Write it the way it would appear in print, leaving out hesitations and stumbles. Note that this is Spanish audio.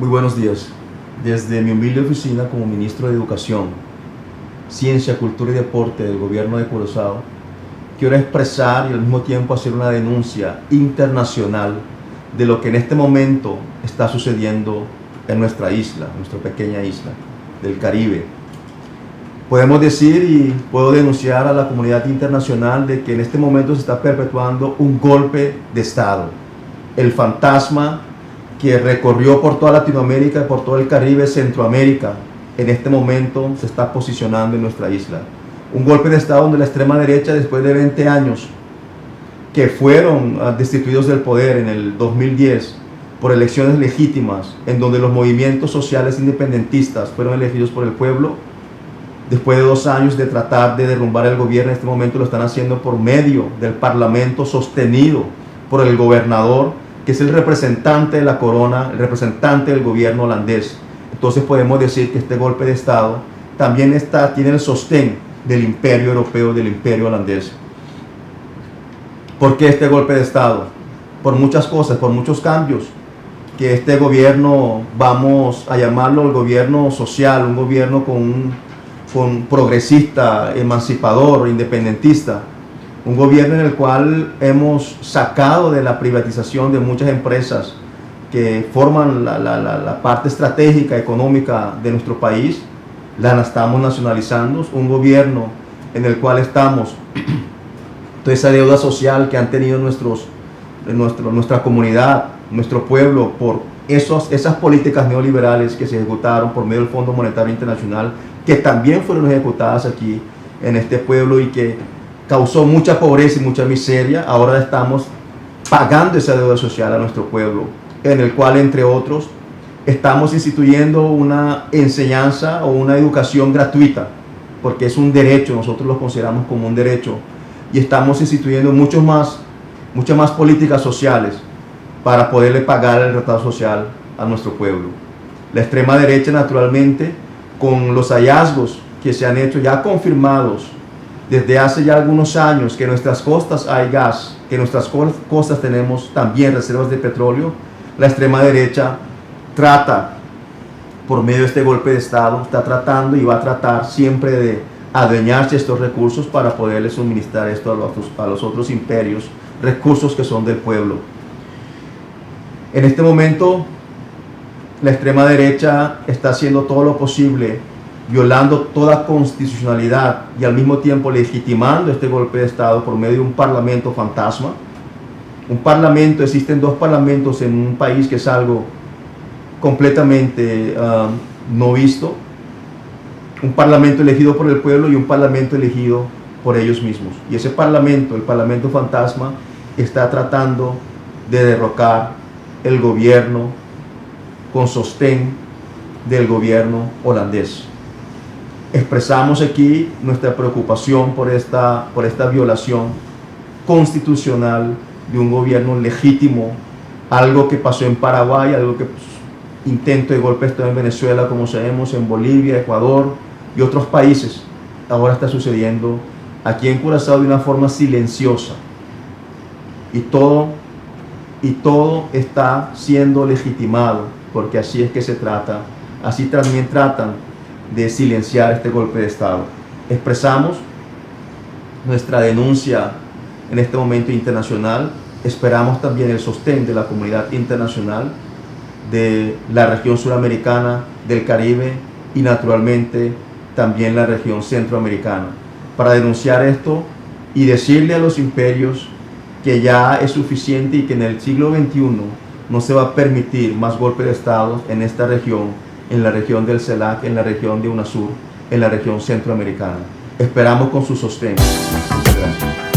Muy buenos días. Desde mi humilde oficina como ministro de Educación, Ciencia, Cultura y Deporte del gobierno de Curazao, quiero expresar y al mismo tiempo hacer una denuncia internacional de lo que en este momento está sucediendo en nuestra isla, nuestra pequeña isla del Caribe. Podemos decir y puedo denunciar a la comunidad internacional de que en este momento se está perpetuando un golpe de Estado. El fantasma que recorrió por toda Latinoamérica y por todo el Caribe, Centroamérica, en este momento se está posicionando en nuestra isla. Un golpe de Estado donde la extrema derecha, después de 20 años que fueron destituidos del poder en el 2010 por elecciones legítimas, en donde los movimientos sociales independentistas fueron elegidos por el pueblo, después de 2 años de tratar de derrumbar el gobierno, en este momento lo están haciendo por medio del parlamento sostenido por el gobernador, que es el representante de la corona, el representante del gobierno holandés. Entonces podemos decir que este golpe de Estado también tiene el sostén del imperio europeo, del imperio holandés. ¿Por qué este golpe de Estado? Por muchas cosas, por muchos cambios que este gobierno, vamos a llamarlo el gobierno social, un gobierno con progresista, emancipador, independentista, un gobierno en el cual hemos sacado de la privatización de muchas empresas que forman la parte estratégica, económica de nuestro país, la estamos nacionalizando, un gobierno en el cual estamos, toda esa deuda social que han tenido nuestra comunidad, nuestro pueblo, por esas políticas neoliberales que se ejecutaron por medio del Fondo Monetario Internacional, que también fueron ejecutadas aquí en este pueblo y que causó mucha pobreza y mucha miseria. Ahora estamos pagando esa deuda social a nuestro pueblo, en el cual, entre otros, estamos instituyendo una enseñanza o una educación gratuita, porque es un derecho, nosotros lo consideramos como un derecho, y estamos instituyendo muchas más políticas sociales para poderle pagar el retraso social a nuestro pueblo. La extrema derecha, naturalmente, con los hallazgos que se han hecho ya confirmados desde hace ya algunos años, que en nuestras costas hay gas, que en nuestras costas tenemos también reservas de petróleo, la extrema derecha trata, por medio de este golpe de Estado, está tratando y va a tratar siempre de adueñarse de estos recursos para poderle suministrar esto a los otros imperios, recursos que son del pueblo. En este momento, la extrema derecha está haciendo todo lo posible, violando toda constitucionalidad y al mismo tiempo legitimando este golpe de Estado por medio de un parlamento fantasma. Un parlamento, existen 2 parlamentos en un país, que es algo completamente no visto. Un parlamento elegido por el pueblo y un parlamento elegido por ellos mismos. Y ese parlamento, el parlamento fantasma, está tratando de derrocar el gobierno con sostén del gobierno holandés. Expresamos aquí nuestra preocupación por esta violación constitucional de un gobierno legítimo, algo que pasó en Paraguay, algo que intento de golpe de Estado en Venezuela, como sabemos, en Bolivia, Ecuador y otros países. Ahora está sucediendo aquí en Curazao de una forma silenciosa, y todo está siendo legitimado, porque así es que se trata, así también tratan de silenciar este golpe de Estado. Expresamos nuestra denuncia en este momento internacional. Esperamos también el sostén de la comunidad internacional, de la región suramericana, del Caribe y naturalmente también la región centroamericana, para denunciar esto y decirle a los imperios que ya es suficiente y que en el siglo XXI no se va a permitir más golpes de Estado en esta región, en la región del CELAC, en la región de UNASUR, en la región centroamericana. Esperamos con su sostén. Muchas gracias.